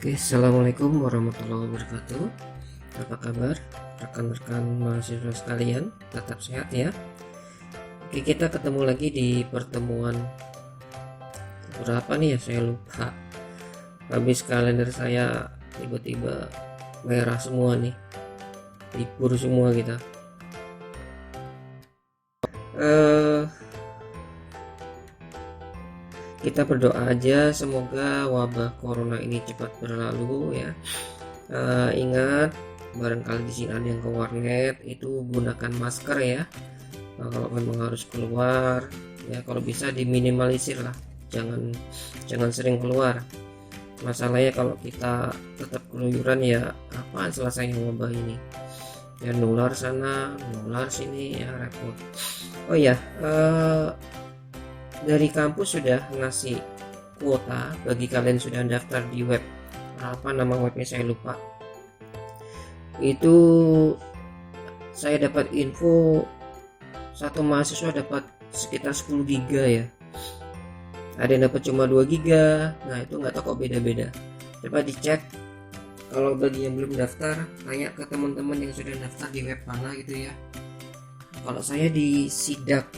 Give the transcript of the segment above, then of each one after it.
Oke, assalamualaikum warahmatullahi wabarakatuh. Apa kabar rekan-rekan mahasiswa sekalian? Tetap sehat ya. Oke, kita ketemu lagi di pertemuan berapa nih ya, saya lupa. Habis kalender saya tiba-tiba merah semua nih, libur semua kita. Kita berdoa aja semoga wabah corona ini cepat berlalu ya. Ingat, barangkali di sini ada yang ke warnet, itu gunakan masker ya. Kalau memang harus keluar ya, kalau bisa diminimalisir lah, jangan sering keluar. Masalahnya kalau kita tetap keluyuran ya apaan selesainya wabah ini ya, nular sana nular sini ya, repot. Oh ya, dari kampus sudah ngasih kuota bagi kalian sudah daftar di web, apa nama webnya saya lupa. Itu saya dapat info satu mahasiswa dapat sekitar 10 giga ya, ada yang dapat cuma 2 giga. Nah itu nggak tahu kok beda-beda, coba dicek. Kalau bagi yang belum daftar, tanya ke teman-teman yang sudah daftar di web mana gitu ya. Kalau saya di sidak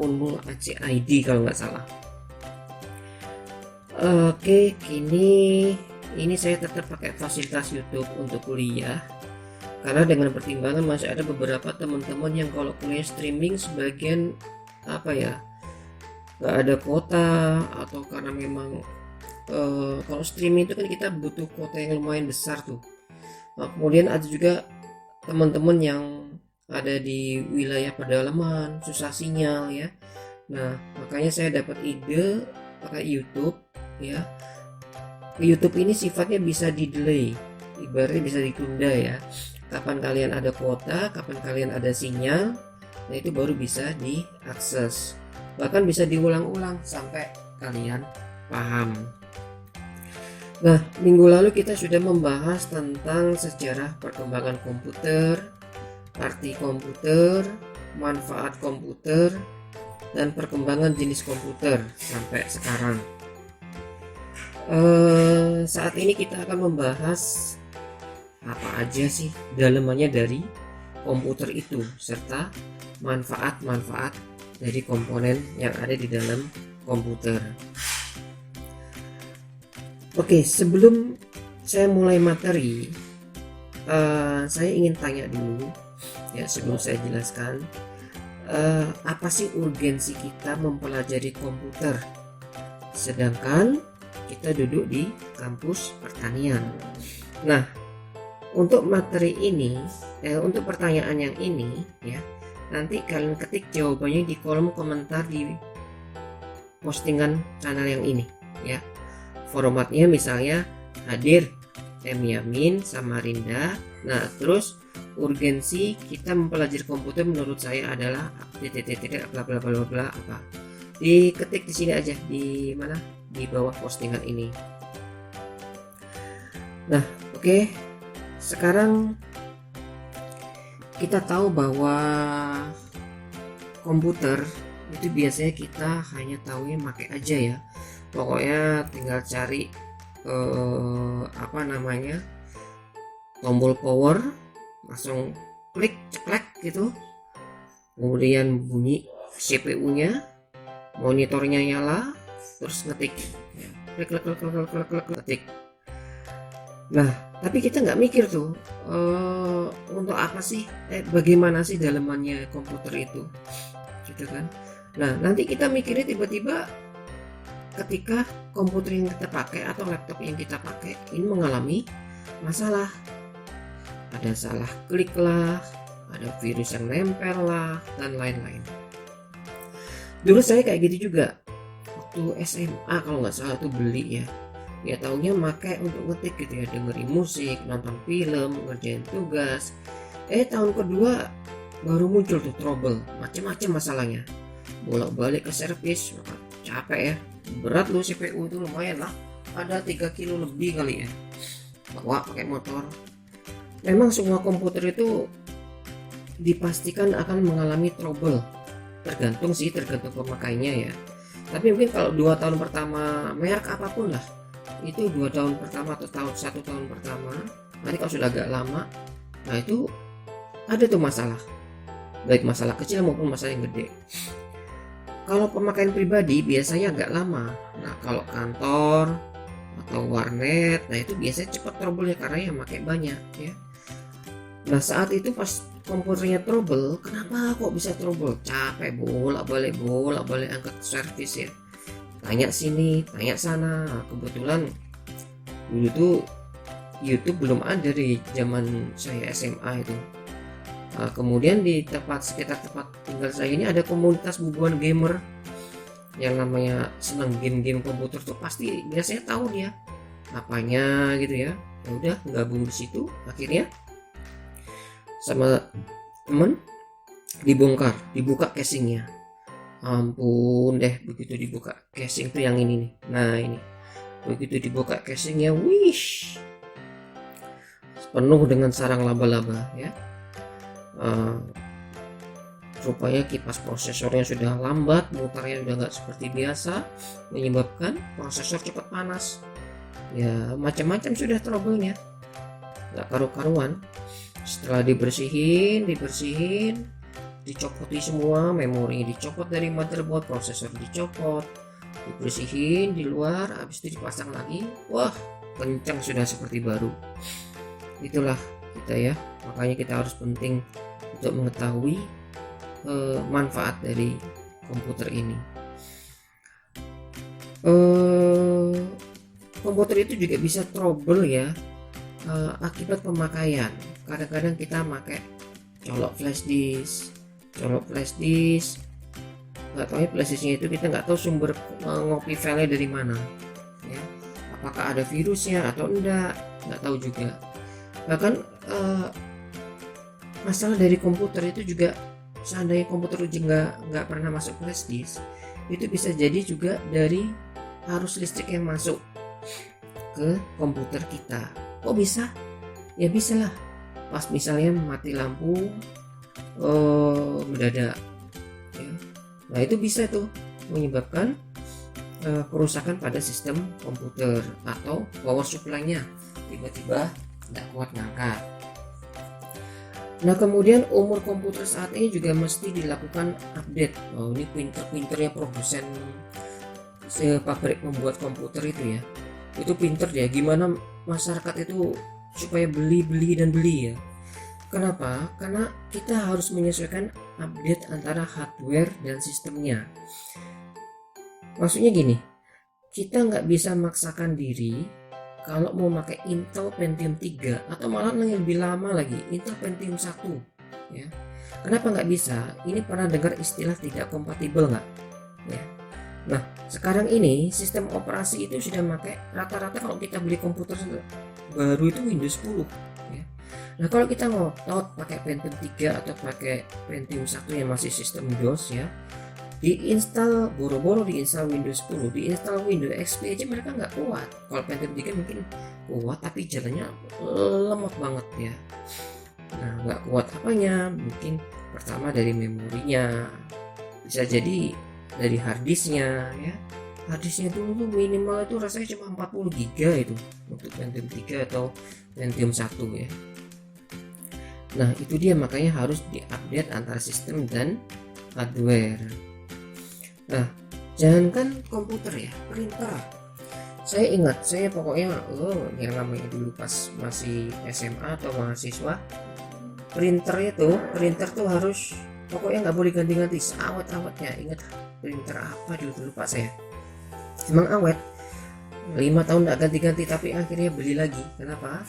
Unmul ACID kalau nggak salah. Oke, ini saya tetap pakai fasilitas YouTube untuk kuliah karena dengan pertimbangan masih ada beberapa teman-teman yang kalau kuliah streaming sebagian apa ya, nggak ada kuota, atau karena memang kalau streaming itu kan kita butuh kuota yang lumayan besar tuh. Nah, kemudian ada juga teman-teman yang ada di wilayah pedalaman, susah sinyal ya. Nah makanya saya dapat ide pakai YouTube ya. YouTube ini sifatnya bisa di delay, ibaratnya bisa ditunda ya. Kapan kalian ada kuota, kapan kalian ada sinyal, nah itu baru bisa diakses. Bahkan bisa diulang-ulang sampai kalian paham. Nah minggu lalu kita sudah membahas tentang sejarah perkembangan komputer, arti komputer, manfaat komputer, dan perkembangan jenis komputer sampai sekarang. Saat ini kita akan membahas apa aja sih dalemannya dari komputer itu, serta manfaat-manfaat dari komponen yang ada di dalam komputer. Oke, sebelum saya mulai materi, saya ingin tanya dulu ya, sebelum saya jelaskan apa sih urgensi kita mempelajari komputer sedangkan kita duduk di kampus pertanian. Nah untuk materi ini, untuk pertanyaan yang ini ya, nanti kalian ketik jawabannya di kolom komentar di postingan channel yang ini ya. Formatnya misalnya hadir Yamin Samarinda. Nah terus urgensi kita mempelajari komputer menurut saya adalah bla bla bla bla apa. Diketik di sini aja, di mana, di bawah postingan ini. Nah oke, sekarang kita tahu bahwa komputer itu biasanya kita hanya tahunya pakai aja ya. Pokoknya tinggal cari apa namanya, tombol power, langsung klik ceklek gitu, kemudian bunyi CPU nya, monitornya nyala, terus ngetik klik ngetik. Nah tapi kita nggak mikir tuh untuk apa sih, bagaimana sih dalemannya komputer itu gitu kan. Nah nanti kita mikirnya tiba-tiba ketika komputer yang kita pakai atau laptop yang kita pakai ini mengalami masalah, ada salah klik lah, ada virus yang nempel lah, dan lain-lain. Dulu saya kayak gitu juga waktu SMA kalau nggak salah tuh beli ya taunya pakai untuk ngetik gitu ya, dengerin musik, nonton film, ngerjain tugas. Tahun kedua baru muncul tuh trouble, macam-macam masalahnya, bolak-balik ke servis, capek ya, berat loh CPU itu lumayan lah, ada 3 kilo lebih kali ya, bawa pakai motor. Memang semua komputer itu dipastikan akan mengalami trouble, tergantung pemakainya ya. Tapi mungkin kalau 2 tahun pertama merek apapun lah, itu 2 tahun pertama atau 1 tahun pertama. Nanti kalau sudah agak lama, nah itu ada tuh masalah, baik masalah kecil maupun masalah yang gede. Kalau pemakaian pribadi biasanya agak lama. Nah kalau kantor atau warnet, nah itu biasanya cepat trouble ya, karena yang pakai banyak ya. Nah saat itu pas komputernya trouble, kenapa kok bisa trouble? Capek bolak-balik angkat servis ya, tanya sini tanya sana. Nah, kebetulan dulu tuh YouTube belum ada di zaman saya SMA itu. Nah, kemudian di sekitar tempat tinggal saya ini ada komunitas bubuan gamer yang namanya senang game-game komputer tuh, pasti biasanya tahu dia apanya gitu ya. Ya udah gabung di situ, akhirnya sama temen dibuka casingnya. Ampun deh, begitu dibuka casing tuh yang ini nih. Nah ini begitu dibuka casingnya, wish, penuh dengan sarang laba-laba ya. Rupanya kipas prosesornya sudah lambat, mutarnya sudah nggak seperti biasa, menyebabkan prosesor cepat panas ya. Macam-macam sudah trouble-nya, nggak karu-karuan. Setelah dibersihin, dicopoti semua, memori dicopot dari motherboard, prosesor dicopot, dibersihin di luar, habis itu dipasang lagi, wah kencang, sudah seperti baru. Itulah kita ya, makanya kita harus penting untuk mengetahui manfaat dari komputer ini. Komputer itu juga bisa trouble ya akibat pemakaian. Kadang-kadang kita pakai colok flash disk, nggak tahu ya flash disknya itu kita nggak tahu sumber ngopi file dari mana ya, apakah ada virusnya atau enggak, nggak tahu juga. Bahkan masalah dari komputer itu juga, seandainya komputer juga nggak pernah masuk flash disk, itu bisa jadi juga dari arus listrik yang masuk ke komputer kita. Kok bisa? Ya bisa lah, pas misalnya mati lampu mendadak ya. Nah itu bisa tuh menyebabkan kerusakan pada sistem komputer, atau power supply-nya tiba-tiba tidak kuat ngangkat. Nah kemudian umur komputer saat ini juga mesti dilakukan update. Oh ini pinter-pinternya produsen pabrik membuat komputer itu ya, itu pinter ya, gimana masyarakat itu supaya beli ya. Kenapa? Karena kita harus menyesuaikan update antara hardware dan sistemnya. Maksudnya gini, kita nggak bisa maksakan diri kalau mau pakai Intel Pentium 3 atau malah yang lebih lama lagi Intel Pentium 1 ya. Kenapa nggak bisa? Ini pernah dengar istilah tidak kompatibel nggak ya? Nah sekarang ini sistem operasi itu sudah pakai rata-rata, kalau kita beli komputer baru itu Windows 10 ya. Nah kalau kita ngotot pakai Pentium 3 atau pakai Pentium 1 yang masih sistem DOS ya, diinstal boro-boro, diinstal Windows 10, diinstal Windows XP aja mereka nggak kuat. Kalau Pentium 3 mungkin kuat tapi jalannya lemot banget ya. Nah nggak kuat apanya? Mungkin pertama dari memorinya, bisa jadi dari harddisknya ya. Harddisknya dulu tuh minimal itu rasanya cuma 40 GB itu untuk Pentium 3 atau Pentium 1 ya. Nah itu dia, makanya harus diupdate antara sistem dan hardware. Nah jangankan komputer ya, printer. Saya ingat, saya pokoknya yang namanya dulu pas masih SMA atau mahasiswa, printer tuh harus pokoknya nggak boleh ganti-ganti, seawet-awetnya. Ingat printer apa dulu lupa saya, emang awet 5 tahun nggak ganti-ganti, tapi akhirnya beli lagi. Kenapa?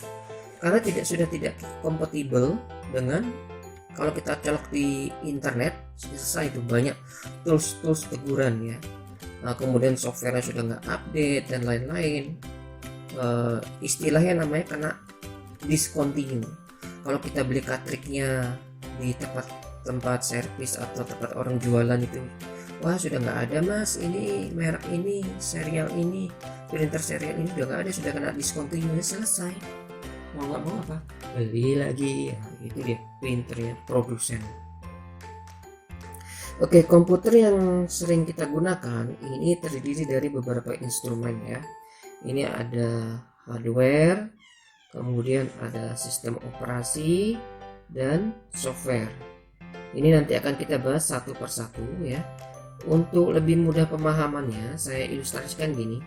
Karena sudah tidak kompatibel dengan, kalau kita colok di internet selesai itu banyak tools teguran ya. Nah kemudian softwarenya sudah nggak update dan lain-lain. Istilahnya namanya kena discontinue. Kalau kita beli cartridge-nya di tempat servis atau tempat orang jualan itu, wah sudah nggak ada mas, ini merek ini, serial ini, printer serial ini udah nggak ada, sudah kena discontinue, selesai. Mau nggak mau apa, beli lagi ya. Itu dia printernya produsen. Oke, komputer yang sering kita gunakan ini terdiri dari beberapa instrumen ya. Ini ada hardware, kemudian ada sistem operasi dan software. Ini nanti akan kita bahas satu persatu ya. Untuk lebih mudah pemahamannya, saya ilustrasikan gini.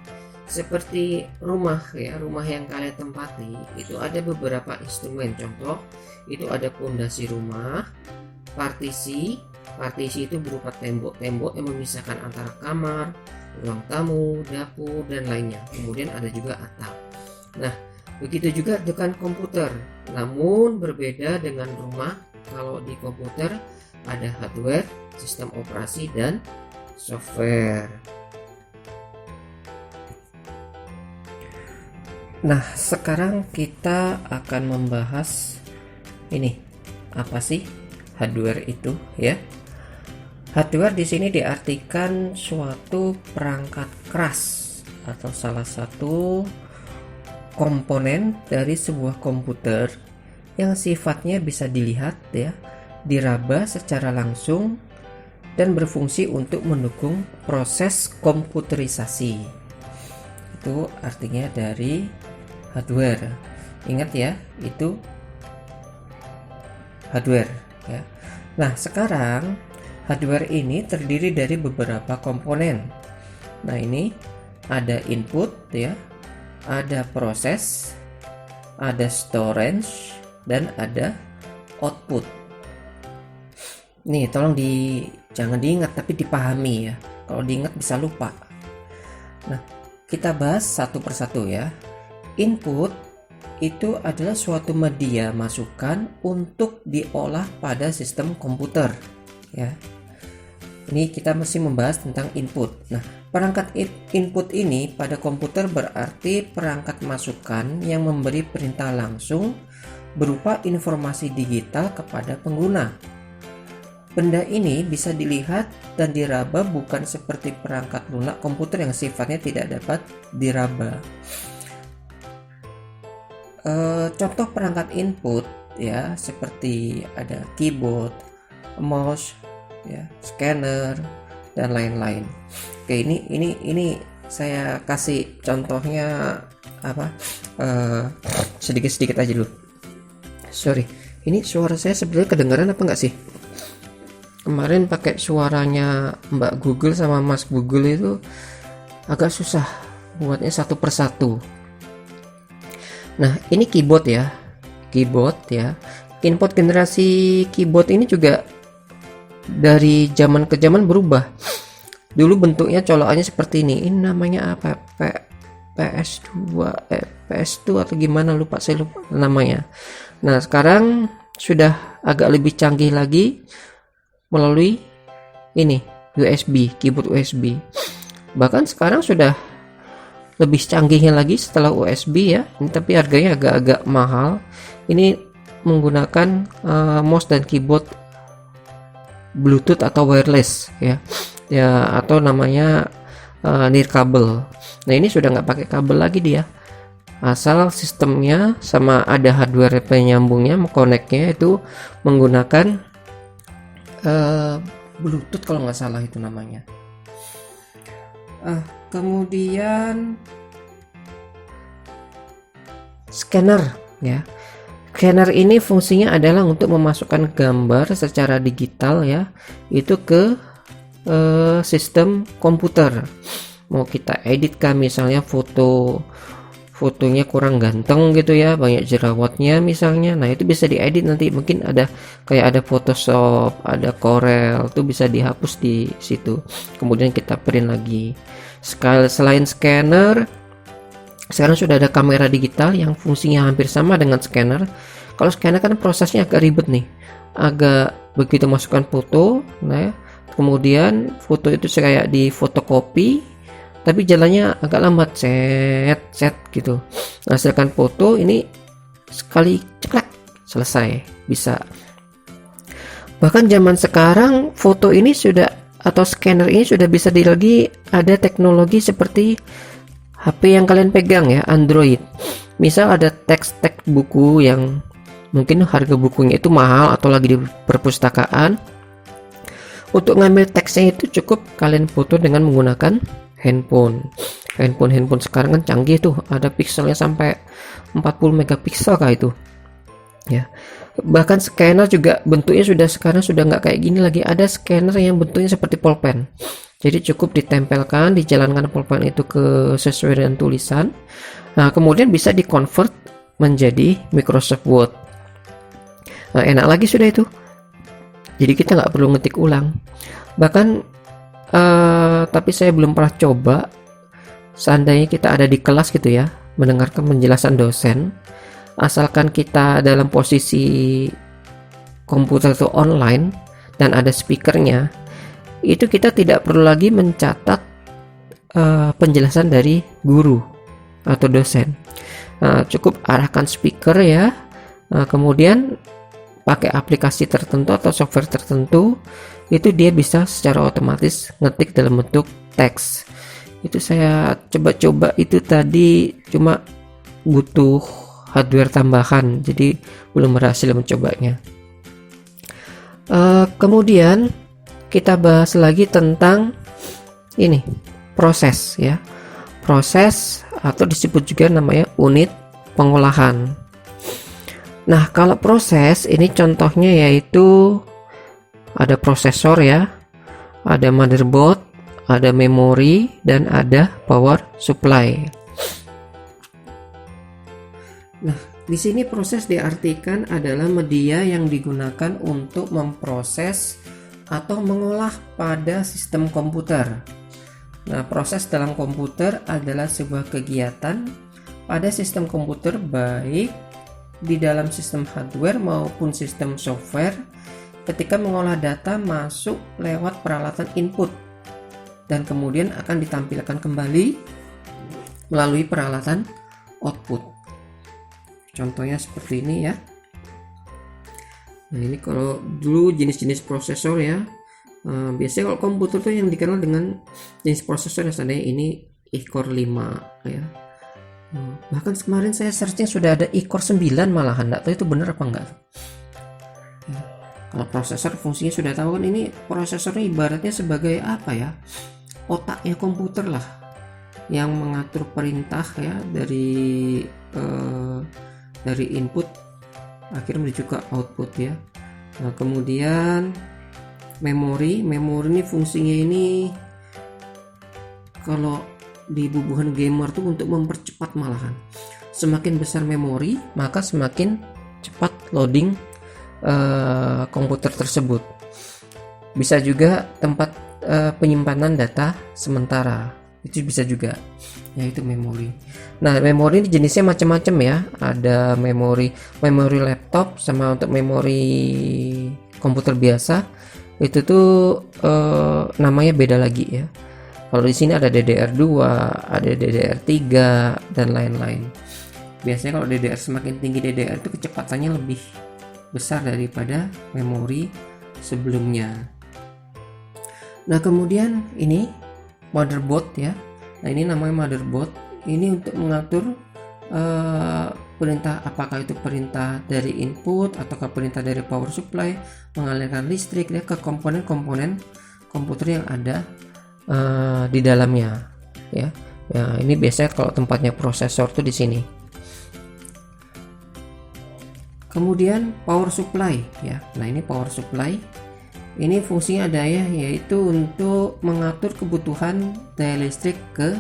Seperti rumah ya, rumah yang kalian tempati itu ada beberapa instrumen. Contoh, itu ada pondasi rumah, partisi. Partisi itu berupa tembok-tembok yang memisahkan antara kamar, ruang tamu, dapur, dan lainnya. Kemudian ada juga atap. Nah, begitu juga dengan komputer. Namun berbeda dengan rumah, kalau di komputer ada hardware, sistem operasi, dan software. Nah, sekarang kita akan membahas ini. Apa sih hardware itu ya? Hardware di sini diartikan suatu perangkat keras atau salah satu komponen dari sebuah komputer yang sifatnya bisa dilihat ya, diraba secara langsung dan berfungsi untuk mendukung proses komputerisasi. Itu artinya dari hardware. Ingat ya, itu hardware ya. Nah, sekarang hardware ini terdiri dari beberapa komponen. Nah, ini ada input ya, ada proses, ada storage, dan ada output. Nih, tolong jangan diingat tapi dipahami ya. Kalau diingat bisa lupa. Nah, kita bahas satu persatu ya. Input itu adalah suatu media masukan untuk diolah pada sistem komputer ya. Ini kita mesti membahas tentang input. Nah, perangkat input ini pada komputer berarti perangkat masukan yang memberi perintah langsung berupa informasi digital kepada pengguna. Benda ini bisa dilihat dan diraba, bukan seperti perangkat lunak komputer yang sifatnya tidak dapat diraba. Contoh perangkat input ya, seperti ada keyboard, mouse ya, scanner, dan lain-lain. Oke, ini saya kasih contohnya apa, sedikit-sedikit aja dulu. Sorry, ini suara saya sebenarnya kedengaran apa enggak sih? Kemarin pakai suaranya Mbak Google sama Mas Google itu agak susah buatnya satu persatu. Nah, ini keyboard ya. Input generasi keyboard ini juga dari zaman ke zaman berubah. Dulu bentuknya colokannya seperti ini. Ini namanya apa? PS2 atau gimana, saya lupa namanya. Nah, sekarang sudah agak lebih canggih lagi melalui ini USB, keyboard USB. Bahkan sekarang sudah lebih canggihnya lagi setelah USB ya. Ini tapi harganya agak-agak mahal. Ini menggunakan mouse dan keyboard Bluetooth atau wireless ya, atau namanya nirkabel. Nah, ini sudah nggak pakai kabel lagi dia, asal sistemnya sama ada hardware penyambungnya, koneknya itu menggunakan Bluetooth kalau nggak salah itu namanya. Kemudian scanner ya. Scanner ini fungsinya adalah untuk memasukkan gambar secara digital ya, itu ke sistem komputer. Mau kita edit kan, misalnya fotonya kurang ganteng gitu ya, banyak jerawatnya misalnya. Nah, itu bisa diedit nanti, mungkin ada kayak ada Photoshop, ada Corel, itu bisa dihapus di situ. Kemudian kita print lagi. Selain scanner, sekarang sudah ada kamera digital yang fungsinya hampir sama dengan scanner. Kalau scanner kan prosesnya agak ribet nih, begitu masukkan foto, nah kemudian foto itu kayak di fotokopi, tapi jalannya agak lambat, set gitu. Menghasilkan foto ini sekali ceklek selesai, bisa. Bahkan zaman sekarang foto ini sudah, atau scanner ini sudah bisa lagi ada teknologi seperti HP yang kalian pegang ya, Android. Misal ada teks buku yang mungkin harga bukunya itu mahal atau lagi di perpustakaan. Untuk ngambil teksnya itu cukup kalian foto dengan menggunakan handphone. Handphone sekarang kan canggih tuh, ada pixelnya sampai 40 megapiksel kah itu ya. Bahkan scanner juga bentuknya sekarang sudah nggak kayak gini lagi, ada scanner yang bentuknya seperti pulpen. Jadi cukup ditempelkan, dijalankan pulpen itu ke sesuai dengan tulisan. Nah, kemudian bisa di-convert menjadi Microsoft Word. Nah, enak lagi sudah itu. Jadi kita nggak perlu ngetik ulang. Bahkan tapi saya belum pernah coba. Seandainya kita ada di kelas gitu ya, mendengarkan penjelasan dosen, asalkan kita dalam posisi komputer itu online dan ada speakernya, itu kita tidak perlu lagi mencatat penjelasan dari guru atau dosen. Cukup arahkan speaker ya, kemudian pakai aplikasi tertentu atau software tertentu, itu dia bisa secara otomatis ngetik dalam bentuk teks. Itu saya coba-coba itu tadi, cuma butuh hardware tambahan, jadi belum berhasil mencobanya. Kemudian kita bahas lagi tentang ini, proses ya. Proses atau disebut juga namanya unit pengolahan. Nah, kalau proses ini contohnya yaitu ada prosesor ya, ada motherboard, ada memori, dan ada power supply. Nah, di sini proses diartikan adalah media yang digunakan untuk memproses atau mengolah pada sistem komputer. Nah, proses dalam komputer adalah sebuah kegiatan pada sistem komputer, baik di dalam sistem hardware maupun sistem software, ketika mengolah data masuk lewat peralatan input dan kemudian akan ditampilkan kembali melalui peralatan output. Contohnya seperti ini ya. Nah, ini kalau dulu jenis-jenis prosesor ya. Biasanya kalau komputer tuh yang dikenal dengan jenis prosesor yang seandainya ini i-core 5 ya. Bahkan kemarin saya searching sudah ada i-core 9 malahan, enggak tahu itu benar apa enggak. Ya. Kalau prosesor fungsinya sudah tahu kan, ini prosesornya ibaratnya sebagai apa ya? Otaknya komputer lah, yang mengatur perintah ya dari input akhirnya menuju ke output ya. Nah, kemudian memori ini fungsinya ini kalau di bubuhan gamer tuh untuk mempercepat malahan. Semakin besar memori, maka semakin cepat loading komputer tersebut. Bisa juga tempat penyimpanan data sementara, itu bisa juga, yaitu memori. Nah, memori ini jenisnya macam-macam ya. Ada memori laptop sama untuk memori komputer biasa. Itu tuh namanya beda lagi ya. Kalau di sini ada DDR2, ada DDR3 dan lain-lain. Biasanya kalau DDR semakin tinggi DDR itu kecepatannya lebih besar daripada memori sebelumnya. Nah, kemudian ini motherboard ya. Nah, ini namanya motherboard. Ini untuk mengatur perintah, apakah itu perintah dari input ataukah perintah dari power supply, mengalirkan listrik ya ke komponen-komponen komputer yang ada di dalamnya ya. Ya, ini biasanya kalau tempatnya prosesor tuh di sini. Kemudian power supply ya. Nah, ini power supply. Ini fungsinya ada ya, yaitu untuk mengatur kebutuhan daya listrik ke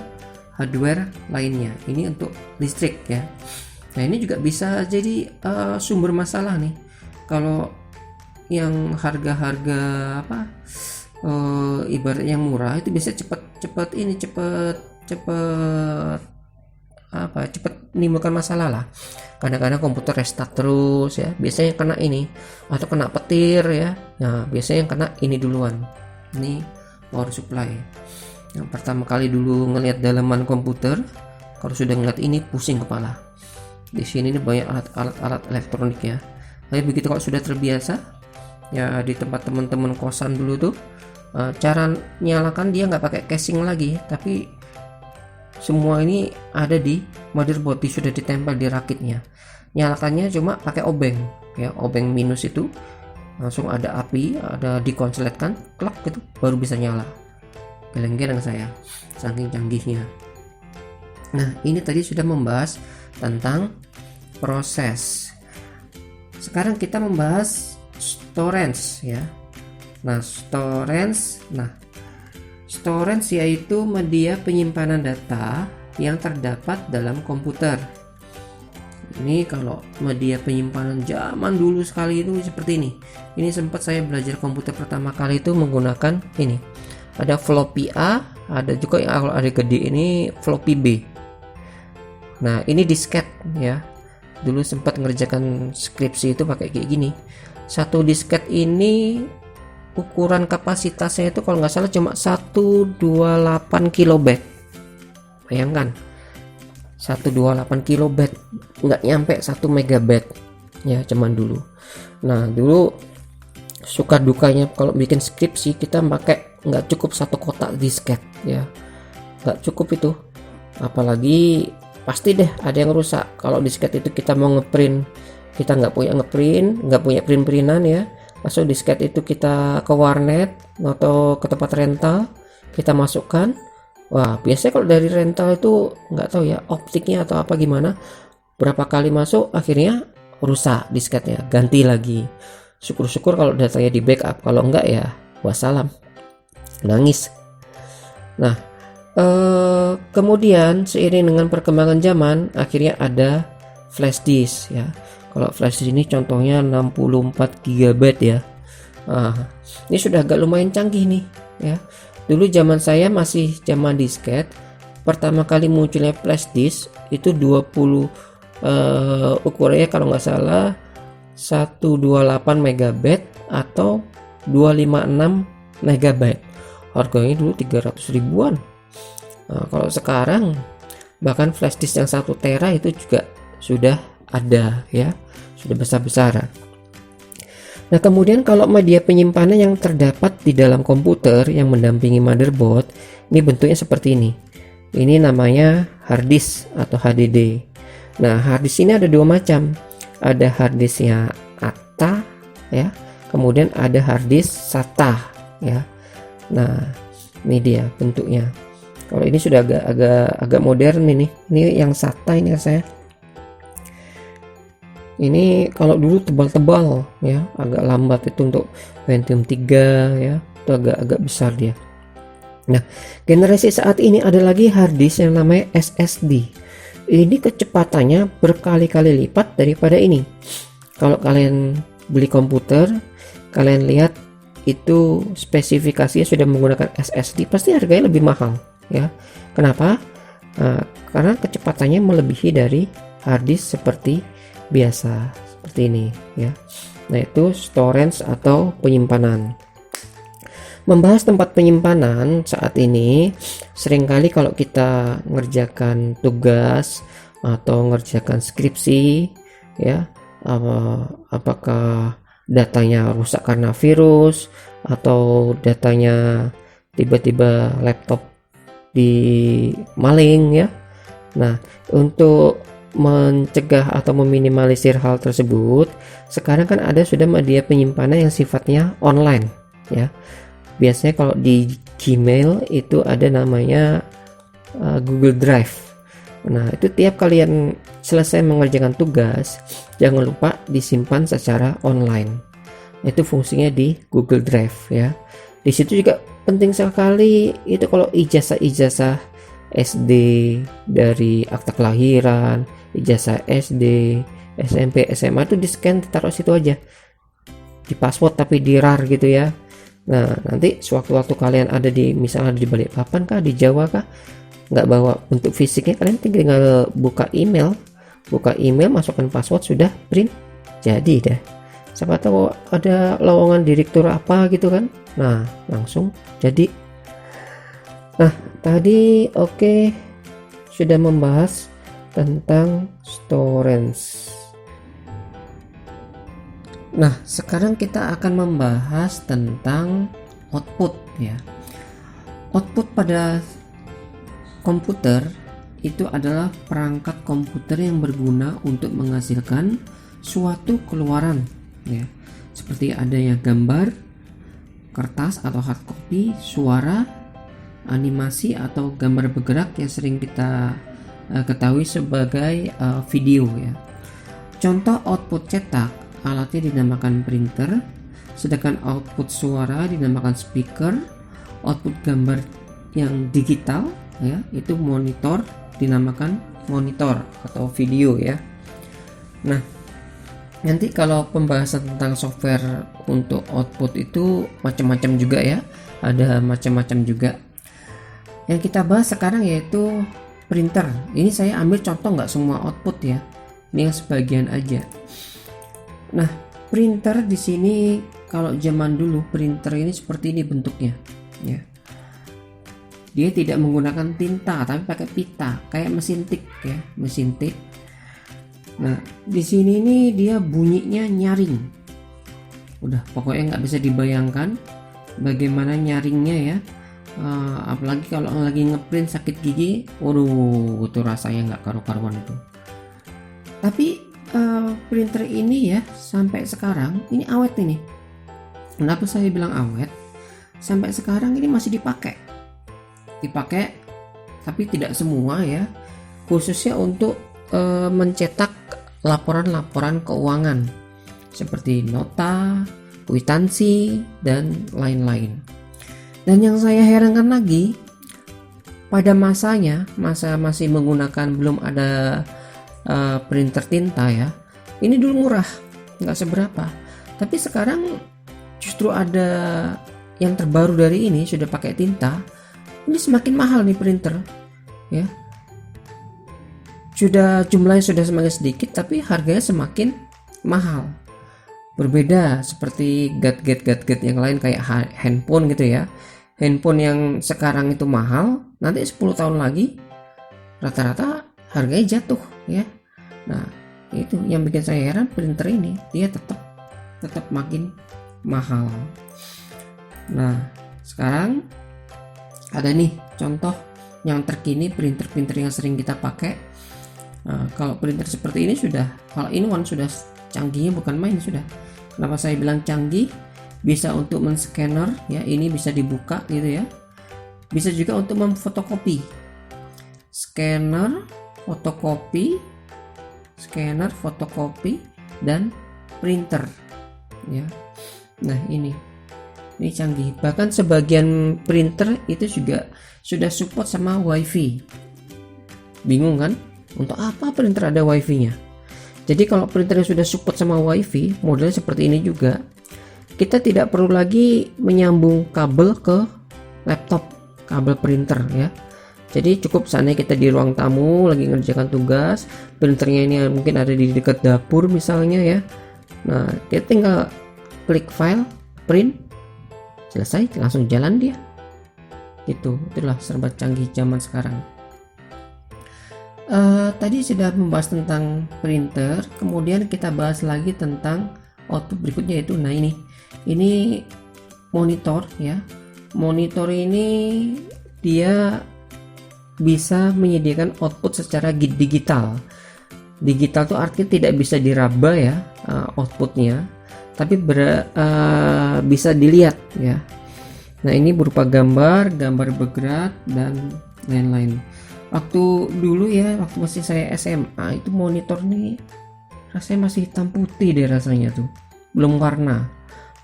hardware lainnya. Ini untuk listrik ya. Nah, ini juga bisa jadi sumber masalah nih. Kalau yang harga-harga ibaratnya yang murah itu biasanya cepat menimbulkan masalah lah. Kadang-kadang komputer restart terus ya, biasanya kena ini atau kena petir ya. Nah, biasanya yang kena ini duluan. Ini power supply. Yang pertama kali dulu ngelihat dalaman komputer, kalau sudah ngeliat ini pusing kepala. Di sini ini banyak alat-alat elektronik ya. Tapi begitu kalau sudah terbiasa ya, di tempat teman-teman kosan dulu tuh, cara nyalakan dia nggak pakai casing lagi, tapi semua ini ada di motherboard, sudah ditempel di rakitnya. Nyalakannya cuma pakai obeng ya, obeng minus itu langsung ada api, ada dikonsletkan, klak gitu baru bisa nyala. Geleng-geleng saya saking canggihnya. Nah, ini tadi sudah membahas tentang proses. Sekarang kita membahas storage ya. Nah, storage yaitu media penyimpanan data yang terdapat dalam komputer. Ini kalau media penyimpanan zaman dulu sekali itu seperti ini. Ini sempat saya belajar komputer pertama kali itu menggunakan ini. Ada floppy A, ada juga yang kalau ada gede ini floppy B. Nah, ini disket ya. Dulu sempat ngerjakan skripsi itu pakai kayak gini. Satu disket ini ukuran kapasitasnya itu kalau nggak salah cuma 128 kilobyte. Bayangkan 128 kilobyte, nggak nyampe 1 megabyte ya zaman dulu. Nah, dulu suka dukanya kalau bikin skripsi kita pakai nggak cukup satu kotak disket ya, nggak cukup itu, apalagi pasti deh ada yang rusak. Kalau disket itu kita mau ngeprint, kita nggak punya print-printan ya, langsung disket itu kita ke warnet atau ke tempat rental, kita masukkan. Wah, biasanya kalau dari rental itu nggak tahu ya optiknya atau apa gimana, berapa kali masuk akhirnya rusak disketnya, ganti lagi. Syukur-syukur kalau datanya di backup, kalau enggak ya wassalam, nangis. Nah, kemudian seiring dengan perkembangan zaman akhirnya ada flash disk ya. Kalau flash disk ini contohnya 64 GB ya. Ini sudah agak lumayan canggih nih ya. Dulu zaman saya masih zaman disket. Pertama kali munculnya flash disk itu 20 ukurannya kalau nggak salah 128 MB atau 256 MB. Harganya dulu 300 ribuan. Nah, kalau sekarang bahkan flash disk yang 1 tera itu juga sudah ada ya, sudah besar-besaran. Nah, kemudian kalau media penyimpanan yang terdapat di dalam komputer yang mendampingi motherboard, ini bentuknya seperti ini. Ini namanya hard disk atau HDD. Nah, hard disk ini ada dua macam. Ada hard disknya ATA ya, kemudian ada hard disk SATA ya. Nah, ini dia bentuknya. Kalau ini sudah agak modern ini. Ini yang SATA ini saya. Ini kalau dulu tebal-tebal ya, agak lambat itu untuk Pentium 3 ya, itu agak besar dia. Nah, generasi saat ini ada lagi hard disk yang namanya SSD. Ini kecepatannya berkali-kali lipat daripada ini. Kalau kalian beli komputer, kalian lihat itu spesifikasinya sudah menggunakan SSD, pasti harganya lebih mahal ya. Kenapa? Karena kecepatannya melebihi dari hard disk seperti biasa seperti ini ya. Nah, itu storage atau penyimpanan. Membahas tempat penyimpanan saat ini, seringkali kalau kita ngerjakan tugas atau ngerjakan skripsi ya, apakah datanya rusak karena virus atau datanya tiba-tiba laptop di maling ya. Nah, untuk mencegah atau meminimalisir hal tersebut, sekarang kan ada sudah media penyimpanan yang sifatnya online ya. Biasanya kalau di Gmail itu ada namanya Google Drive. Nah, itu tiap kalian selesai mengerjakan tugas, jangan lupa disimpan secara online. Itu fungsinya di Google Drive ya. Di situ juga penting sekali itu kalau ijazah SD dari akta kelahiran, ijazah SD, SMP, SMA itu di scan, taruh situ aja, di password tapi di RAR gitu ya. Nah, nanti sewaktu-waktu kalian ada di misalnya di Balikpapan kah, di Jawa kah, nggak bawa bentuk fisiknya, kalian tinggal buka email, masukkan password, sudah print, jadi deh. Siapa tahu ada lowongan direktur apa gitu kan, nah langsung jadi. Nah, tadi sudah membahas tentang storage. Nah, sekarang kita akan membahas tentang output ya. Output pada komputer itu adalah perangkat komputer yang berguna untuk menghasilkan suatu keluaran ya. Seperti adanya gambar, kertas atau hard copy, suara, animasi atau gambar bergerak yang sering kita ketahui sebagai video ya. Contoh output cetak, alatnya dinamakan printer, sedangkan output suara dinamakan speaker, output gambar yang digital ya itu monitor dinamakan monitor atau video ya. Nah, nanti kalau pembahasan tentang software untuk output itu macam-macam juga ya, ada macam-macam juga. Yang kita bahas sekarang yaitu printer. Ini saya ambil contoh nggak semua output ya, ini yang sebagian aja. Nah, printer di sini kalau zaman dulu printer ini seperti ini bentuknya ya. Dia tidak menggunakan tinta tapi pakai pita, kayak mesin tik ya, mesin tik. Nah, di sini nih dia bunyinya nyaring. Udah, pokoknya nggak bisa dibayangkan bagaimana nyaringnya ya. Apalagi kalau lagi ngeprint sakit gigi, waduh, itu rasanya nggak karu-karuan itu. Tapi printer ini ya sampai sekarang ini awet ini. Kenapa saya bilang awet? Sampai sekarang ini masih dipakai, tapi tidak semua ya. Khususnya untuk mencetak laporan-laporan keuangan seperti nota, kwitansi, dan lain-lain. Dan yang saya herankan lagi, pada masanya, masa masih menggunakan belum ada printer tinta ya, ini dulu murah, nggak seberapa. Tapi sekarang justru ada yang terbaru dari ini, sudah pakai tinta, ini semakin mahal nih printer ya. Sudah jumlahnya sudah semakin sedikit tapi harganya semakin mahal. Berbeda seperti gadget yang lain kayak handphone gitu ya. Handphone yang sekarang itu mahal, nanti 10 tahun lagi rata-rata harganya jatuh ya. Nah, itu yang bikin saya heran, printer ini dia tetap makin mahal. Nah, sekarang ada nih contoh yang terkini printer-printer yang sering kita pakai. Nah, kalau printer seperti ini sudah all in one, sudah canggihnya bukan main sudah. Kenapa saya bilang canggih? Bisa untuk men-scanner ya, ini bisa dibuka gitu ya. Bisa juga untuk memfotokopi. Scanner, fotokopi, dan printer ya. Nah, ini canggih. Bahkan sebagian printer itu juga sudah support sama WiFi. Bingung kan? Untuk apa printer ada WiFi-nya? Jadi kalau printernya sudah support sama WiFi, modelnya seperti ini juga, kita tidak perlu lagi menyambung kabel ke laptop, kabel printer ya. Jadi cukup seandainya kita di ruang tamu lagi ngerjakan tugas, printernya ini mungkin ada di dekat dapur misalnya ya. Nah, kita tinggal klik file, print, selesai, langsung jalan dia. Itulah serba canggih zaman sekarang. Tadi sudah membahas tentang printer, kemudian kita bahas lagi tentang output berikutnya yaitu ini monitor ya. Monitor ini dia bisa menyediakan output secara digital. Digital itu artinya tidak bisa diraba ya outputnya, tapi bisa dilihat ya. Nah, ini berupa gambar bergerak dan lain-lain. Waktu dulu ya, waktu masih saya SMA itu monitor nih rasanya masih hitam putih deh rasanya tuh, belum warna,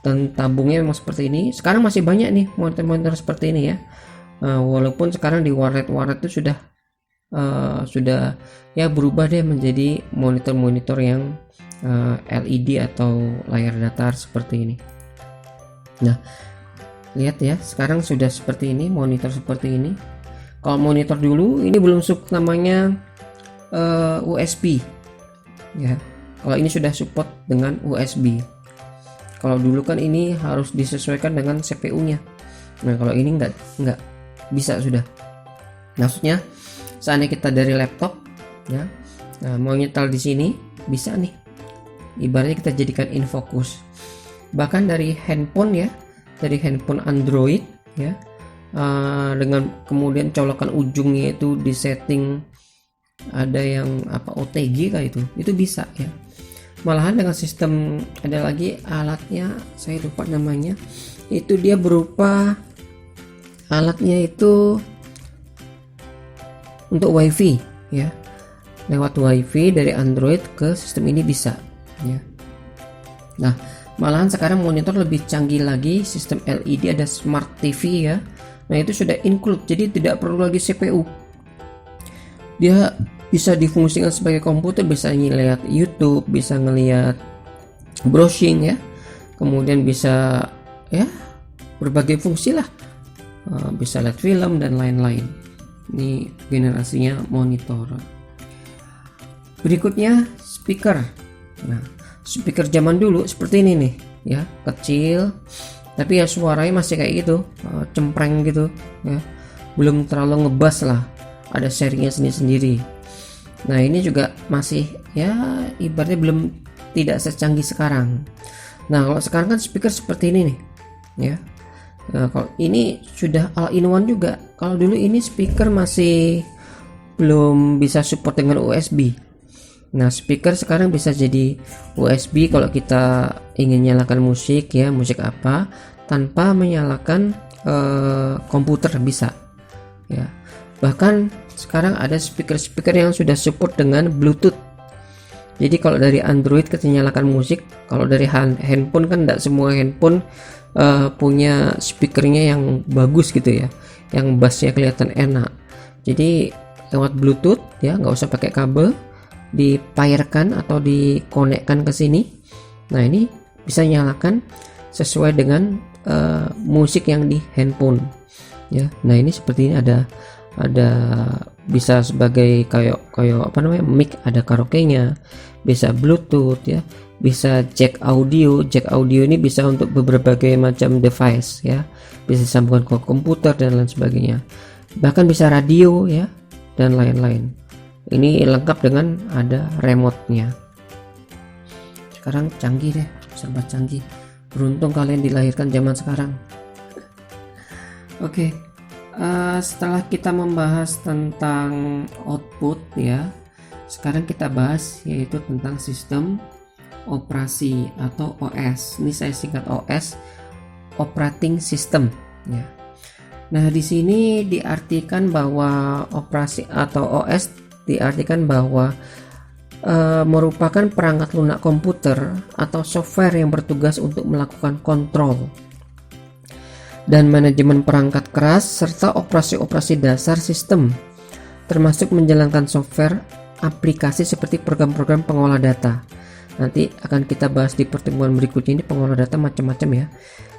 dan tabungnya memang seperti ini. Sekarang masih banyak nih monitor seperti ini ya. Walaupun sekarang di warnet itu sudah ya berubah deh menjadi monitor yang LED atau layar datar seperti ini. Nah, lihat ya, sekarang sudah seperti ini, monitor seperti ini. Kalau monitor dulu ini belum support namanya USB ya. Kalau ini sudah support dengan USB. Kalau dulu kan ini harus disesuaikan dengan CPU-nya. Nah, kalau ini nggak bisa sudah. Maksudnya seandainya kita dari laptop ya, nah, mau nyetel di sini bisa nih. Ibaratnya kita jadikan in focus. Bahkan dari handphone ya, dari handphone Android ya, dengan kemudian colokan ujungnya itu di setting ada yang OTG kayak itu bisa ya. Malahan dengan sistem ada lagi alatnya, saya lupa namanya, itu dia berupa alatnya itu untuk WiFi ya. Lewat WiFi dari Android ke sistem ini bisa, ya. Nah, malahan sekarang monitor lebih canggih lagi, sistem LED, ada Smart TV ya. Nah, itu sudah include, jadi tidak perlu lagi CPU. Dia bisa difungsikan sebagai komputer, bisa ngeliat YouTube, bisa ngeliat browsing ya. Kemudian bisa ya berbagai fungsi lah. Bisa lihat film dan lain-lain. Ini generasinya monitor. Berikutnya speaker. Nah, speaker zaman dulu seperti ini nih, ya, kecil, tapi ya suaranya masih kayak gitu, cempreng gitu, ya, belum terlalu ngebas lah, ada serinya sendiri-sendiri. Nah, ini juga masih ya ibaratnya belum tidak secanggih sekarang. Nah, kalau sekarang kan speaker seperti ini nih, ya. Nah, kalau ini sudah all in one juga. Kalau dulu ini speaker masih belum bisa support dengan USB. Nah, speaker sekarang bisa jadi USB kalau kita ingin nyalakan musik ya, musik apa tanpa menyalakan komputer bisa. Ya. Bahkan sekarang ada speaker-speaker yang sudah support dengan Bluetooth. Jadi kalau dari Android kita nyalakan musik, kalau dari handphone kan tidak semua handphone punya speakernya yang bagus gitu ya, yang bassnya kelihatan enak. Jadi lewat Bluetooth ya, nggak usah pakai kabel, dipairkan atau dikonekkan ke sini. Nah, ini bisa nyalakan sesuai dengan musik yang di handphone ya. Nah, ini seperti ini ada bisa sebagai kayak apa namanya, mic, ada karaoke-nya, bisa Bluetooth ya, bisa jack audio. Jack audio ini bisa untuk berbagai macam device ya, bisa disambungkan ke komputer dan lain sebagainya, bahkan bisa radio ya dan lain-lain. Ini lengkap dengan ada remote-nya. Sekarang canggih deh, serba canggih. Beruntung kalian dilahirkan zaman sekarang. Oke, setelah kita membahas tentang output ya, sekarang kita bahas yaitu tentang sistem operasi atau OS. Ini saya singkat OS, operating system ya. Nah, di sini diartikan bahwa operasi atau OS diartikan bahwa merupakan perangkat lunak komputer atau software yang bertugas untuk melakukan kontrol dan manajemen perangkat keras serta operasi-operasi dasar sistem, termasuk menjalankan software aplikasi seperti program-program pengolah data. Nanti akan kita bahas di pertemuan berikutnya, ini pengolah data macam-macam ya,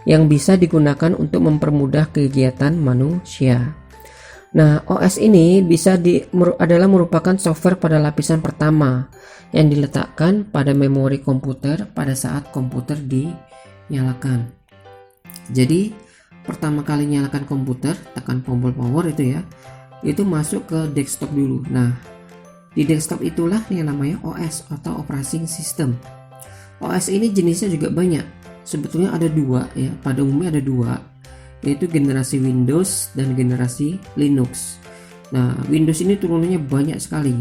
yang bisa digunakan untuk mempermudah kegiatan manusia. Nah, OS ini adalah merupakan software pada lapisan pertama yang diletakkan pada memori komputer pada saat komputer dinyalakan. Jadi, pertama kali nyalakan komputer, tekan tombol power itu ya, itu masuk ke desktop dulu. Nah, di desktop itulah yang namanya OS atau operating system. OS ini jenisnya juga banyak. Sebetulnya ada dua ya, pada umumnya ada dua, yaitu generasi Windows dan generasi Linux. Nah, Windows ini turunannya banyak sekali.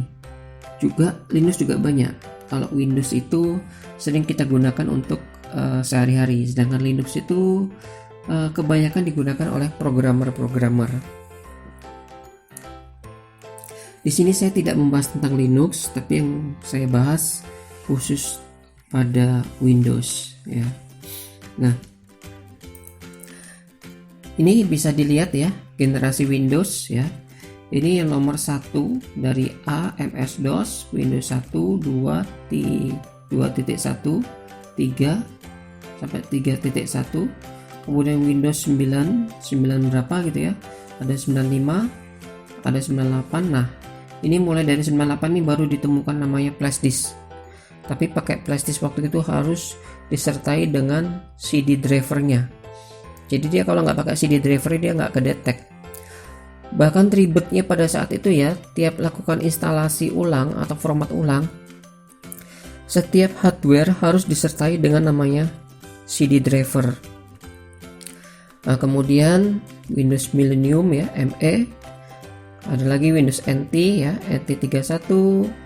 Juga Linux juga banyak. Kalau Windows itu sering kita gunakan untuk sehari-hari, sedangkan Linux itu kebanyakan digunakan oleh programmer-programmer. Di sini saya tidak membahas tentang Linux, tapi yang saya bahas khusus pada Windows ya. Nah, ini bisa dilihat ya, generasi Windows ya. Ini yang nomor 1 dari A, MS-DOS, Windows 1, 2, 2.1, 3 sampai 3.1. Kemudian Windows 9 berapa gitu ya. Ada 95, ada 98. Nah, ini mulai dari 98 ini baru ditemukan namanya flashdisk. Tapi pakai flashdisk waktu itu harus disertai dengan CD drivernya. Jadi dia kalau nggak pakai CD driver dia nggak kedetek. Bahkan ribetnya pada saat itu ya, tiap lakukan instalasi ulang atau format ulang, setiap hardware harus disertai dengan namanya CD driver. Nah, kemudian Windows Millennium ya, ME, ada lagi Windows NT ya, NT31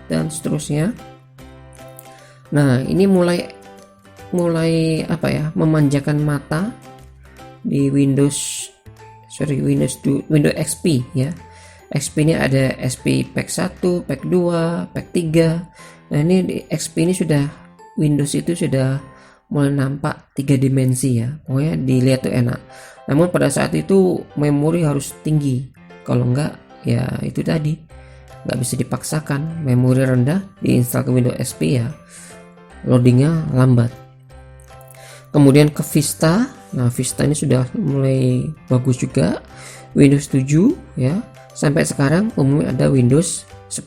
dan seterusnya. Nah, ini mulai apa ya, memanjakan mata di Windows XP ya. XP ini ada XP pack 1, pack 2, pack 3. Nah ini di XP ini sudah Windows itu sudah mulai nampak 3 dimensi ya, pokoknya dilihat tuh enak. Namun pada saat itu memori harus tinggi, kalau enggak ya itu tadi nggak bisa dipaksakan, memori rendah diinstal ke Windows XP ya loadingnya lambat. Kemudian ke Vista. Nah Vista ini sudah mulai bagus juga, Windows 7 ya, sampai sekarang umumnya ada Windows 10.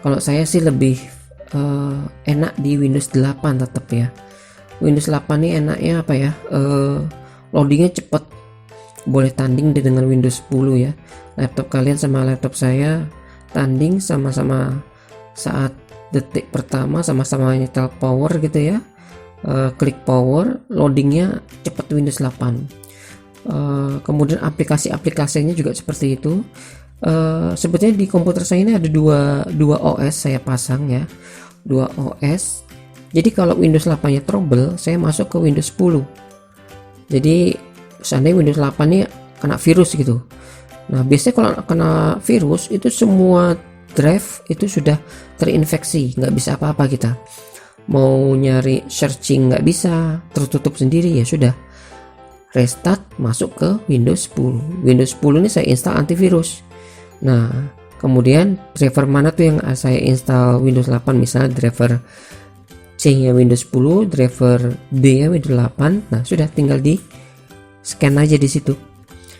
Kalau saya sih lebih enak di Windows 8 tetap ya. Windows 8 ini enaknya apa ya, loadingnya cepet, boleh tanding dengan Windows 10 ya. Laptop kalian sama laptop saya tanding, sama-sama saat detik pertama sama-sama nyetel power gitu ya, klik power, loadingnya cepat Windows 8. Kemudian aplikasi-aplikasinya juga seperti itu. Sebetulnya di komputer saya ini ada dua OS saya pasang ya, 2 OS. Jadi kalau Windows 8 nya trouble, saya masuk ke Windows 10. Jadi seandainya Windows 8 ini kena virus gitu, nah biasanya kalau kena virus itu semua drive itu sudah terinfeksi, nggak bisa apa-apa, kita mau nyari searching nggak bisa, tertutup sendiri. Ya sudah, restart, masuk ke Windows 10. Windows 10 ini saya install antivirus. Nah kemudian driver mana tuh yang saya install Windows 8, misalnya driver C nya Windows 10, driver D nya Windows 8. Nah sudah, tinggal di scan aja di situ.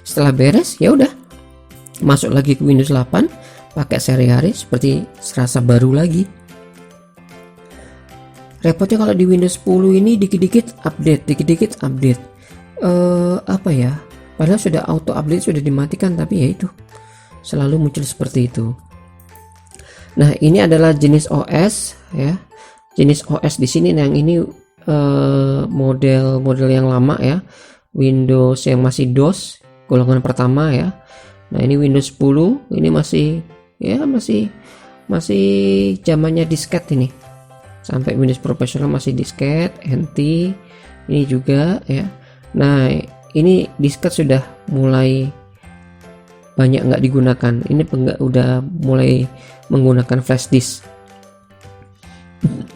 Setelah beres ya udah masuk lagi ke Windows 8, pakai sehari-hari seperti serasa baru lagi. Repotnya kalau di Windows 10 ini dikit-dikit update, apa ya, padahal sudah auto update, sudah dimatikan, tapi ya itu selalu muncul seperti itu. Nah ini adalah jenis OS ya, jenis OS di sini. Yang ini model yang lama ya, Windows yang masih DOS golongan pertama ya. Nah ini Windows 10 ini masih zamannya disket ini, sampai Windows Professional masih disket, NT ini juga ya. Nah ini disket sudah mulai banyak nggak digunakan, ini udah mulai menggunakan flash disk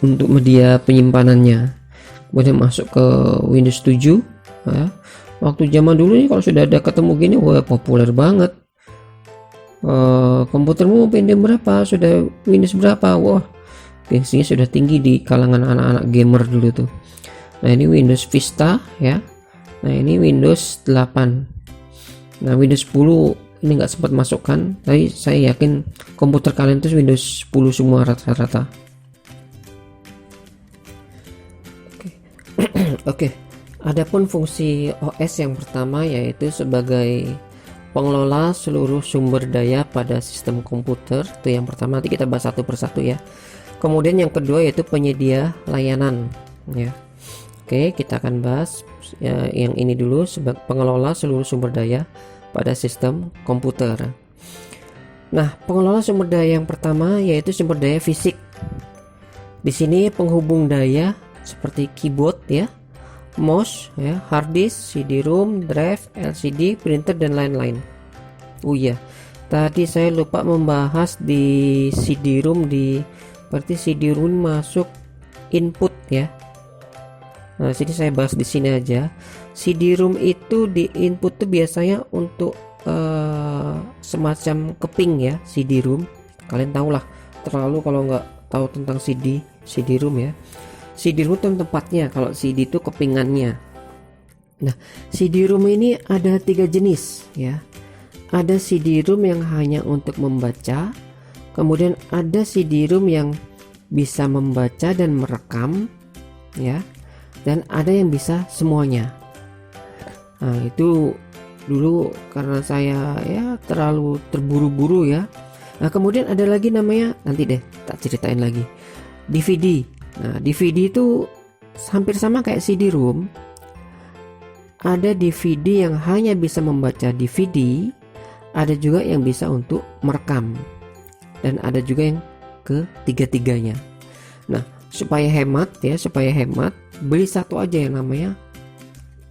untuk media penyimpanannya. Kemudian masuk ke Windows 7 ya. Waktu zaman dulu nih kalau sudah ada ketemu gini, wah populer banget. Komputermu Pentium berapa, sudah Windows berapa, wah gengsinya sudah tinggi di kalangan anak-anak gamer dulu tuh. Nah ini Windows Vista ya. Nah ini Windows 8. Nah Windows 10 ini nggak sempat masukkan, tapi saya yakin komputer kalian tuh Windows 10 semua rata-rata. Oke. Adapun fungsi OS yang pertama yaitu sebagai pengelola seluruh sumber daya pada sistem komputer. Itu yang pertama, nanti kita bahas satu persatu ya. Kemudian yang kedua yaitu penyedia layanan ya. Oke, kita akan bahas ya, yang ini dulu, sebagai pengelola seluruh sumber daya pada sistem komputer. Nah, pengelola sumber daya yang pertama yaitu sumber daya fisik. Di sini penghubung daya seperti keyboard ya, mouse ya, hard disk, CD-ROM, drive, LCD, printer dan lain-lain. Oh iya, tadi saya lupa membahas di CD-ROM, berarti CD-ROM masuk input ya. Nah, sini saya bahas di sini aja. CD-ROM itu di input tuh biasanya untuk semacam keping ya, CD-ROM. Kalian tahu lah, terlalu kalau nggak tahu tentang CD-ROM ya. CD-ROM itu tempatnya, kalau CD itu kepingannya. Nah, CD-ROM ini ada 3 jenis ya. Ada CD-ROM yang hanya untuk membaca, kemudian ada CD-ROM yang bisa membaca dan merekam ya, dan ada yang bisa semuanya. Nah, itu dulu karena saya ya terlalu terburu-buru ya. Nah, kemudian ada lagi namanya, nanti deh tak ceritain lagi, DVD. Nah, DVD itu hampir sama kayak CD-ROM. Ada DVD yang hanya bisa membaca DVD, ada juga yang bisa untuk merekam, dan ada juga yang ketiga-tiganya. Nah, supaya hemat, beli satu aja yang namanya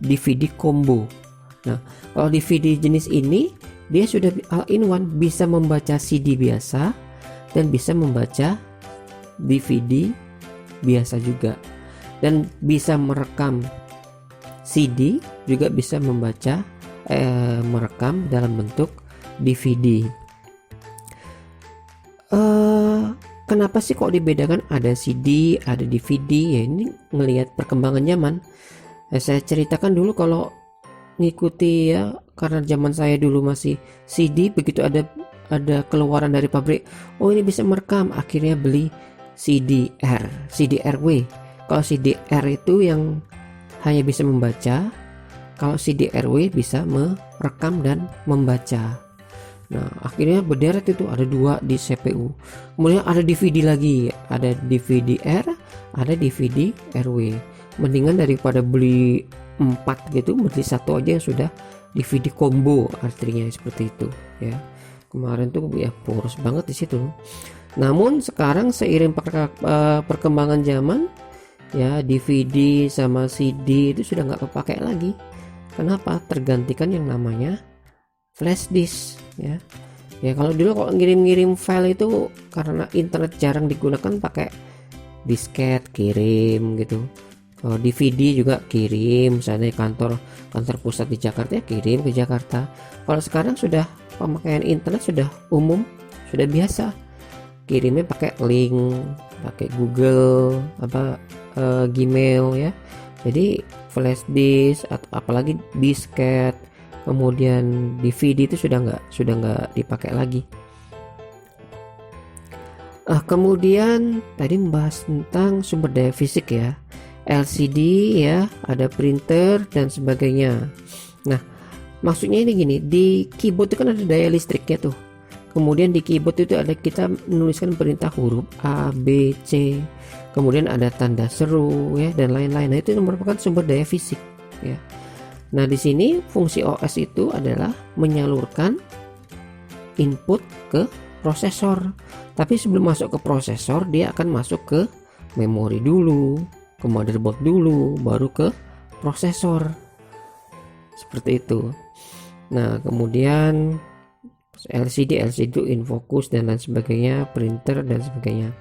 DVD combo. Nah, kalau DVD jenis ini dia sudah all-in-one, bisa membaca CD biasa dan bisa membaca DVD biasa juga, dan bisa merekam CD, juga bisa membaca merekam dalam bentuk DVD. Kenapa sih kok dibedakan ada CD, ada DVD? Ya ini ngelihat perkembangan zaman. Saya ceritakan dulu kalau ngikuti ya, karena zaman saya dulu masih CD, begitu ada keluaran dari pabrik, oh ini bisa merekam, akhirnya beli CDR, CDRW. Kalau CDR itu yang hanya bisa membaca, kalau CDRW bisa merekam dan membaca. Nah akhirnya berderet itu ada 2 di CPU. Kemudian ada DVD lagi, ada DVD-R, ada DVD-RW. Mendingan daripada beli 4 gitu, beli 1 aja yang sudah DVD combo, artinya seperti itu ya. Kemarin tuh ya boros banget di situ. Namun sekarang seiring perkembangan zaman ya, DVD sama CD itu sudah nggak kepakai lagi. Kenapa? Tergantikan yang namanya flash disk ya. Ya kalau dulu kalau ngirim-ngirim file itu karena internet jarang digunakan, pakai disket kirim gitu. Kalau DVD juga kirim, misalnya kantor pusat di Jakarta ya kirim ke Jakarta. Kalau sekarang sudah pemakaian internet sudah umum, sudah biasa, kirimnya pakai link, pakai Google Gmail ya. Jadi flash disk atau apalagi disket, kemudian DVD itu sudah nggak dipakai lagi. Kemudian tadi membahas tentang sumber daya fisik ya, LCD ya, ada printer dan sebagainya. Nah maksudnya ini gini, di keyboard itu kan ada daya listriknya tuh. Kemudian di keyboard itu ada kita menuliskan perintah huruf A, B, C. Kemudian ada tanda seru ya dan lain-lain. Nah itu merupakan sumber daya fisik ya. Nah di sini fungsi OS itu adalah menyalurkan input ke prosesor. Tapi sebelum masuk ke prosesor, dia akan masuk ke memori dulu, ke motherboard dulu, baru ke prosesor. Seperti itu. Nah kemudian LCD itu infocus dan lain sebagainya, printer dan sebagainya.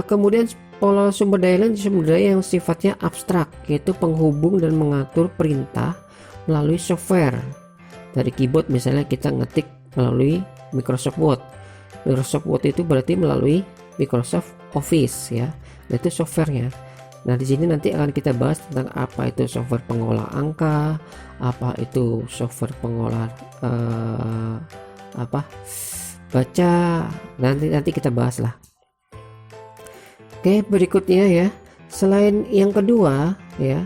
Kemudian pola sumber daya lain, sumber daya yang sifatnya abstrak, yaitu penghubung dan mengatur perintah melalui software. Dari keyboard misalnya kita ngetik melalui Microsoft Word. Microsoft Word itu berarti melalui Microsoft Office ya. Nah, itu softwarenya. Nah di sini nanti akan kita bahas tentang apa itu software pengolah angka, apa itu software pengolah baca, nanti kita bahas lah. Oke, berikutnya ya, selain yang kedua ya,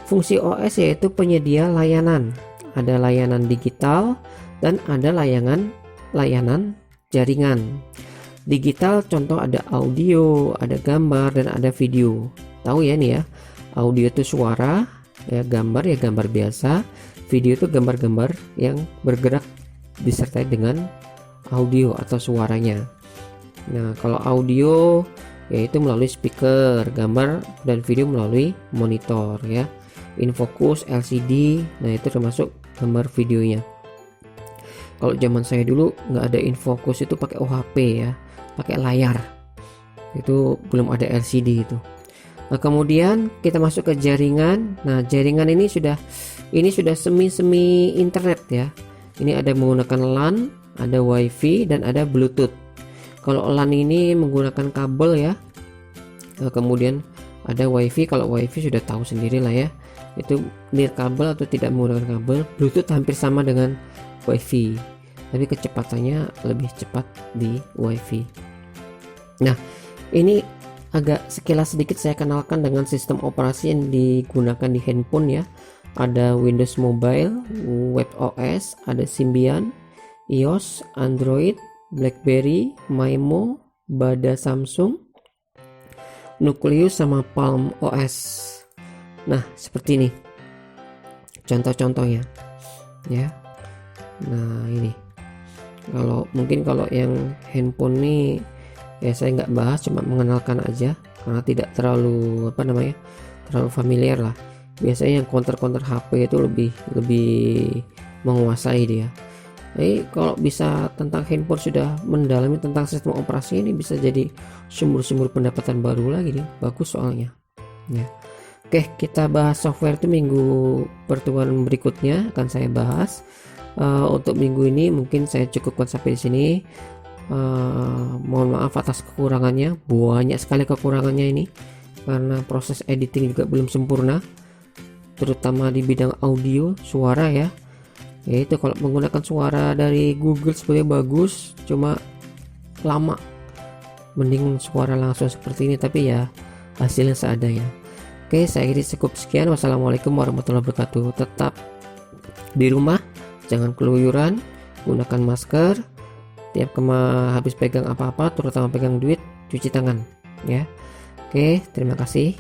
fungsi OS yaitu penyedia layanan. Ada layanan digital dan ada layanan jaringan. Digital contoh ada audio, ada gambar dan ada video. Tahu ya nih ya, audio itu suara, ya gambar biasa, video itu gambar-gambar yang bergerak disertai dengan audio atau suaranya. Nah kalau audio yaitu melalui speaker, gambar dan video melalui monitor ya. Infocus, LCD, nah itu termasuk gambar videonya. Kalau zaman saya dulu nggak ada infocus, itu pakai OHP ya, pakai layar, itu belum ada LCD itu. Nah kemudian kita masuk ke jaringan. Nah jaringan ini sudah semi internet ya. Ini ada menggunakan LAN, ada WiFi dan ada Bluetooth. Kalau LAN ini menggunakan kabel ya. Nah, kemudian ada WiFi. Kalau WiFi sudah tahu sendiri lah ya, itu kabel atau tidak menggunakan kabel. Bluetooth hampir sama dengan WiFi, tapi kecepatannya lebih cepat di WiFi. Nah ini agak sekilas sedikit saya kenalkan dengan sistem operasi yang digunakan di handphone ya. Ada Windows Mobile, WebOS, ada Symbian, iOS, Android, BlackBerry, Maimo, Bada Samsung, Nucleus sama Palm OS. Nah seperti ini contoh-contohnya ya. Nah ini kalau yang handphone nih ya saya nggak bahas, cuma mengenalkan aja karena tidak terlalu terlalu familiar lah. Biasanya yang counter HP itu lebih menguasai dia. Jadi kalau bisa tentang handphone sudah mendalami tentang sistem operasi ini, bisa jadi sumber-sumber pendapatan baru lagi nih, bagus soalnya ya. Oke, kita bahas software itu minggu pertemuan berikutnya akan saya bahas. Untuk minggu ini mungkin saya cukupkan sampai di sini. Mohon maaf atas kekurangannya, banyak sekali kekurangannya ini karena proses editing juga belum sempurna, terutama di bidang audio suara ya. Yaitu kalau menggunakan suara dari Google sebenarnya bagus, cuma lama, mending suara langsung seperti ini, tapi ya hasilnya seadanya. Oke, saya kira cukup sekian. Wassalamualaikum warahmatullahi wabarakatuh. Tetap di rumah, jangan keluyuran, gunakan masker, tiap habis pegang apa-apa, terutama pegang duit, cuci tangan ya. Oke, terima kasih.